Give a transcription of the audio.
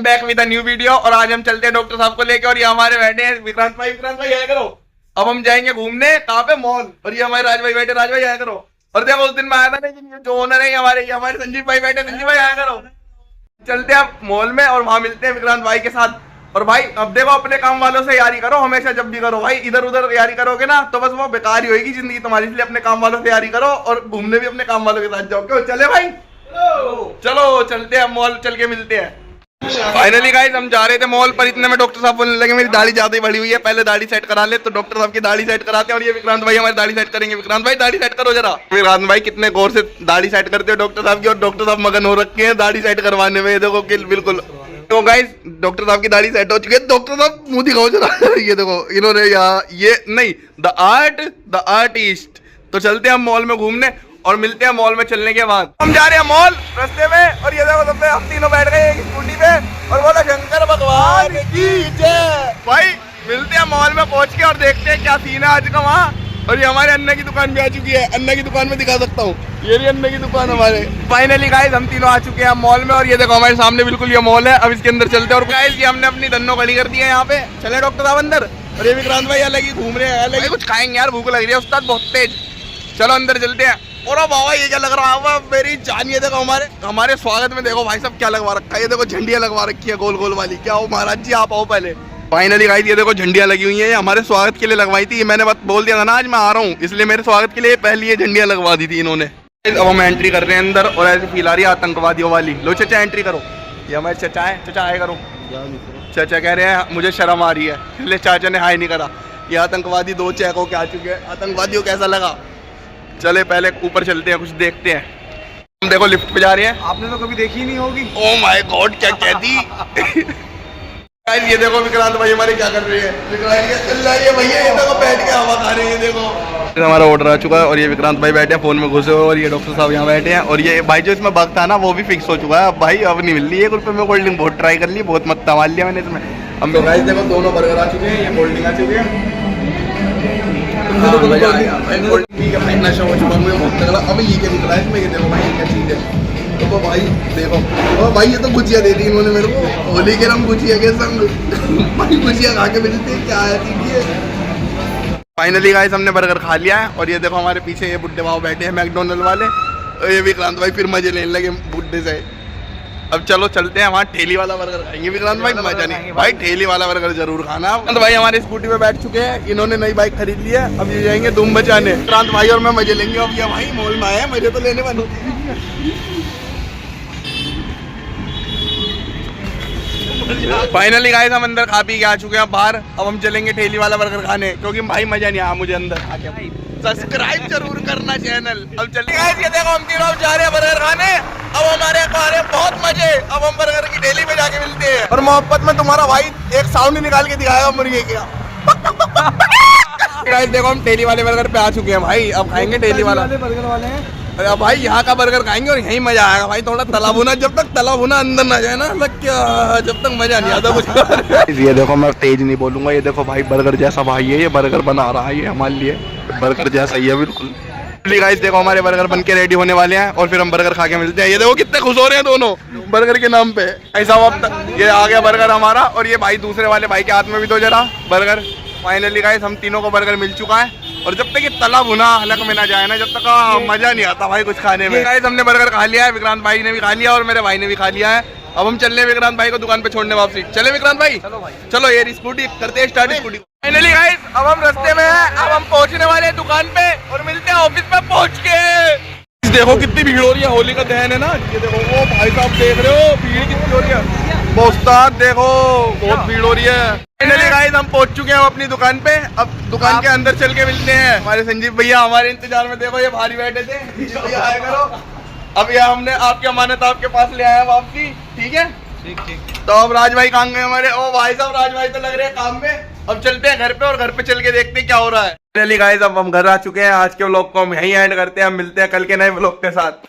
Back with a new video. और आज हम चलते हैं डॉक्टर साहब को लेके, और ये हमारे बैठे हैं विक्रांत भाई आया करो। अब हम जाएंगे घूमने कहाँ पे, मॉल। और ये हमारे राज भाई बैठे, राज भाई आया करो। और देखो उस दिन मैं आया था ना, ये जो ओनर है हमारे संजीव भाई बैठे, संजीव भाई आया करो। चलते हैं आप मॉल में और वहां मिलते हैं विक्रांत भाई के साथ। और भाई अब देखो अपने काम वालों से यारी करो हमेशा, जब भी करो भाई। इधर उधर यारी करोगे ना तो बस वो बेकार ही होगी जिंदगी तुम्हारी, इसलिए अपने काम वालों से यारी करो और घूमने भी अपने काम वालों के साथ जाओ। क्यों, चले भाई? चलो चलते हैं मॉल, चल के मिलते हैं। फाइनली गाइस हम जा रहे थे मॉल पर, इतने में डॉक्टर साहब बोलने लगे मेरी दाढ़ी ज्यादा ही बड़ी हुई है, पहले दाढ़ी सेट करा ले। तो डॉक्टर साहब की दाढ़ी सेट कराते हैं और ये विक्रांत भाई हमारी दाढ़ी सेट करेंगे। विक्रांत भाई दाढ़ी सेट करो जरा। विक्रांत भाई कितने गौर से दाढ़ी सेट करते हो डॉक्टर साहब की, और डॉक्टर साहब मगन हो रखे हैं दाढ़ी सेट करवाने में। देखो बिल्कुल। तो गाइस डॉक्टर साहब की दाढ़ी सेट हो चुकी है। डॉक्टर साहब मुंह दिखाओ जरा। ये देखो इन्होंने यहाँ ये नहीं द आर्टिस्ट। तो चलते हैं हम मॉल में घूमने और मिलते हैं मॉल में चलने के बाद। हम जा रहे हैं मॉल रास्ते में, और ये देखो सबसे हम तीनों बैठ गए एक स्कूटी पे और बोला शंकर भगवान की जय। भाई मिलते हैं मॉल में पहुंच के और देखते हैं क्या सीन है आज का वहाँ। और ये हमारे अन्ना की दुकान भी आ चुकी है। अन्ना की दुकान में दिखा सकता हूँ, ये भी अन्ना की दुकान हमारे। फाइनली गाइस हम तीनों आ चुके हैं मॉल में, और ये देखो हमारे सामने बिल्कुल ये मॉल है। अब इसके अंदर चलते हैं। और गाइस ये हमने अपनी धन्नो खड़ी कर दी है यहाँ पे। चले डॉक्टर साहब अंदर। और ये विक्रांत भाई अलग ही घूम रहे हैं, अलग ही कुछ खाएंगे यार, भूख लग रही है उस्ताद बहुत तेज। चलो अंदर चलते हैं। और बाबा ये क्या लग रहा है मेरी जान, ये देखो हमारे स्वागत में देखो भाई साहब क्या लगवा रखा है। ये देखो झंडियां लगवा रखी है गोल गोल वाली। क्या हो महाराज जी, आप आओ पहले। फाइनली गाइस ये देखो झंडियां लगी हुई है, ये हमारे स्वागत के लिए लगवाई थी। मैंने बोल दिया था ना आज मैं आ रहा हूँ, इसलिए मेरे स्वागत के लिए पहले ये झंडियां लगवा दी थी इन्होंने। अब हम एंट्री कर रहे हैं अंदर, और ऐसी फील आ रही है आतंकवादियों वाली। लो चचा एंट्री करो। ये हमारे चचा है, चचा आए करो। चाचा कह रहे हैं मुझे शर्म आ रही है, इसलिए चाचा ने हाई नहीं करा। ये आतंकवादी 2 चेक होके आ चुके हैं। आतंकवादियों कैसा लगा? चले पहले ऊपर चलते हैं, कुछ देखते हैं। हम देखो लिफ्ट पे जा रहे हैं। आपने तो कभी देखी नहीं होगी। ओह माय गॉड क्या कहती। ये देखो विक्रांत भाई हमारे क्या कर रहे हैं। भैया ये देखो बैठ के हवा खा रहे हैं। देखो हमारा ऑर्डर आ चुका है और ये विक्रांत भाई बैठे हैं फोन में घुसे हुए, और ये डॉक्टर साहब यहाँ बैठे हैं। और ये भाई जो इसमें बग था ना वो भी फिक्स हो चुका है। अब भाई अब नहीं मिल रही है। 1 रुपये में कोल्ड ड्रिंक बहुत ट्राई कर ली, बहुत मत्ता मार लिया मैंने इसमें। हम तो गाइस देखो दोनों बर्गर आ चुके हैं, ये कोल्ड ड्रिंक आ चुके हैं। नशा हो चुका मुझे बहुत लग रहा। अब ये क्या निकला है इसमें, ये देखो भाई क्या चीज़ है। तो भाई देखो, और भाई ये तो गुजिया दे दी इन्होंने मेरे को, होली के नाम गुजिया के संग। भाई गुजिया खा के मिलते हैं क्या है। फाइनली गाइस हमने बर्गर खा लिया है, और ये देखो हमारे पीछे ये बुड्ढे भाव बैठे हैं मैकडोनल्ड वाले। और ये विक्रांत भाई फिर मजे लेने लगे बुड्ढे से। अब चलो चलते हैं वहाँ ठेली वाला बर्गर खाएंगे। विक्रांत भाई मजा नहीं भाई, ठेली वाला बर्गर जरूर खाना। विक्रांत भाई हमारे स्कूटी पे बैठ चुके हैं, इन्होंने नई बाइक खरीद ली है। अब ये जाएंगे धूम बचाने। विक्रांत भाई और मैं मजे लेंगे। अब ये भाई मॉल में आए हैं, मजे तो लेने वाले। फाइनली गाइस हम अंदर खा पी के आ चुके हैं बाहर। अब हम चलेंगे ठेली वाला बर्गर खाने, क्योंकि भाई मजा नहीं आया मुझे अंदर आके। सब्सक्राइब जरूर करना चैनल। अब चलिए गाइस ये देखो हम तीनों जा रहे हैं बर्गर खाने। अब हमारे खा रहे बहुत मजे। अब हम बर्गर की ठेली पे जाके मिलते हैं। और मोहब्बत में तुम्हारा भाई एक साउंड निकाल के दिखाएगा मुर्गे का। गाइस देखो हम ठेली वाले बर्गर पे आ चुके हैं भाई। अब खाएंगे ठेली वाला बर्गर वाले हैं। अरे भाई यहाँ का बर्गर खाएंगे और यहीं मजा आएगा भाई। थोड़ा तला भुना, जब तक तला भुना अंदर ना जाए ना क्या, जब तक मजा नहीं आता कुछ। ये देखो मैं तेज नहीं बोलूंगा। ये देखो भाई बर्गर जैसा भाई है, ये बर्गर बना रहा है ये हमारे लिए। बर्गर जैसा ही है बिल्कुल। गाइस देखो हमारे बर्गर बन के रेडी होने वाले हैं, और फिर हम बर्गर खा के मिलते हैं। ये देखो कितने खुश हो रहे हैं दोनों बर्गर के नाम पे। ऐसा अब ये आ गया बर्गर हमारा, और ये भाई दूसरे वाले भाई के हाथ में भी दो जरा बर्गर। फाइनली गाइस हम तीनों को बर्गर मिल चुका है, और जब तक ये तला भुना हलक में ना जाए ना, जब तक मजा नहीं आता भाई कुछ खाने में। गाइस हमने बर्गर खा लिया है, विक्रांत भाई ने भी खा लिया और मेरे भाई ने भी खा लिया है। अब हम चल रहे हैं विक्रांत भाई को दुकान पे छोड़ने वापसी। चले विक्रांत भाई? चलो भाई चलो। ये स्कूटी करते हैं स्टार्ट स्कूटी। फाइनली गाइस अब हम रास्ते में हैं। अब हम पहुंचने वाले हैं दुकान पे, और मिलते हैं ऑफिस पे पहुंच के। देखो कितनी भीड़ हो रही है, होली का दहन है ना। ये देखो वो भाई साहब देख रहे हो भीड़ कितनी हो रही है। उस्ताद देखो बहुत भीड़ हो रही है। फाइनली गाइस हम पहुंच चुके हैं अपनी दुकान पे। अब दुकान के अंदर चल के मिलते हैं। हमारे संजीव भैया हमारे इंतजार में देखो ये भारी बैठे थे। भैया आया करो। अब ये हमने आपकी अमानत आपके पास ले आया वापसी। ठीक है ठीक। तो अब राज भाई कहाँ गए हमारे? ओ भाई साहब राज भाई तो लग रहे हैं काम में। अब चलते हैं घर पे, और घर पे चल के देखते हैं क्या हो रहा है। फाइनली गाइस अब हम घर आ चुके हैं। आज के व्लॉग को हम यहीं एंड करते हैं। हम मिलते हैं कल के नए व्लॉग के साथ।